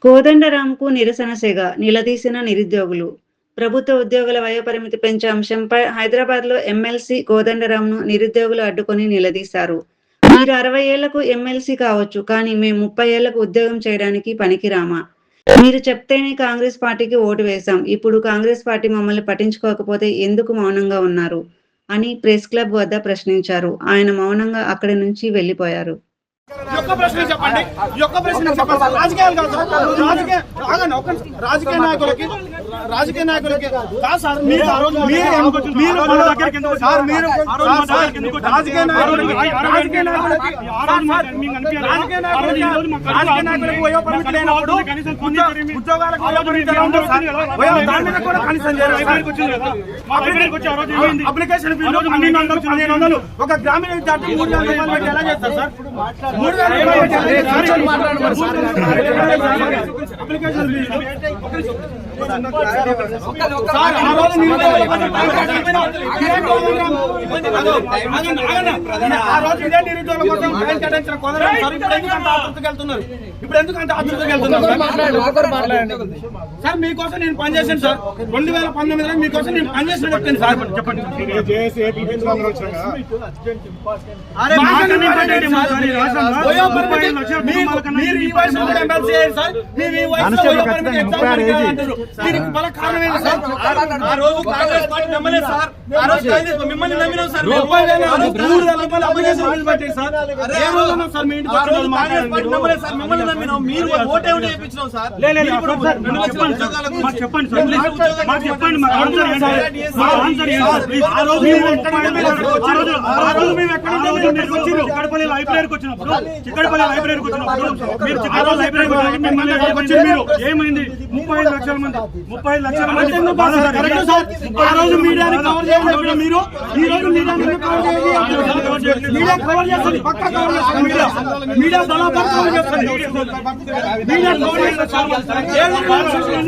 కోదండరాంకు నిరసన సెగ నిలదీసిన నిరుద్యోగులు. ప్రభుత్వ ఉద్యోగుల వయోపరిమితి పెంచే అంశంపై హైదరాబాద్‌లో ఎమ్మెల్సీ కోదండరాంను నిరుద్యోగులు అడ్డుకొని నిలదీశారు. మీరు 60 ఏళ్లకు ఎమ్మెల్సీ కావచ్చు. కానీ మేం 30 ఏళ్లకు ఉద్యోగం చేయడానికి పనికిరామా? మీరు చెప్తేనే కాంగ్రెస్ పార్టీకి ఓటు వేశాం. ఇప్పుడు కాంగ్రెస్ పార్టీ మమ్మల్ని పట్టించుకోకపోతే ఎందుకు మౌనంగా ఉన్నారు? అని ప్రెస్ క్లబ్ వద్ద ప్రశ్నించారు. ఆయన మౌనంగా అక్కడి నుంచి వెళ్లిపోయారు. ఒక్క ప్రశ్న చెప్పండి. రాజకీయాలు కాదు సార్. రాజకీయ నాయకులకి కాదు సార్. మీరు ఆ రోజు రాజకీయ నాయకులకు వయోపరిమితి లేనప్పుడు ఉద్యోగాలకు వయోపరిమితి ఉండదు సార్. దాని మీద కూడా కనీసం అప్లికేషన్ ఫీజు 1500 ఒక గ్రామీణ విద్యార్థి 300 రూపాయలు పెట్టి ఎలా చేస్తారు సార్? ఇప్పుడు ఎందుకంటే అభివృద్ధికి వెళ్తున్నారు సార్. మీకోసం నేను పనిచేసాను సార్. 2019లో మీకోసం నేను పనిచేసిన వ్యక్తిని సార్. చెప్పండి. మీరు ఈ వయసులో ఎమ్మెల్సీ అయ్యారు సార్. మీరు ఈ వయసులో వయోపరిమితి ఎగ్జామ్ అంటారు. దీనికి బల కారణం ఏంటి సార్? ఆ రోజు కాంగ్రెస్ పార్టీ నమ్మలేదు సార్. ఆ రోజు మిమ్మల్ని నమ్మినాం సార్. 3,000 రూపాయలు అప్లికేషన్ ఫీజు పెట్టారు సార్. ఏ రోజు ఉన్నాం సార్? మీ ఇంటికి కాంగ్రెస్ పార్టీ నమ్మలేదు సార్. మిమ్మల్ని నమ్మినాం. మీరు ఓటే వేయించినాం సార్. చెప్పండి చిక్కడపల్లి లైబ్రరీకి వచ్చినప్పుడు మీరు ఏమైంది? 35 లక్షల మంది ఆ రోజు మీడియాని కవర్ చేయాలి. మీరు ఈ రోజు మీడియాని మీడియా కవర్ చేస్తుంది. పక్కా కవర్ చేస్తుంది. మీడియా బలాబర్ కవర్ చేస్తుంది. మీడియా కవర్ చేస్తుంది.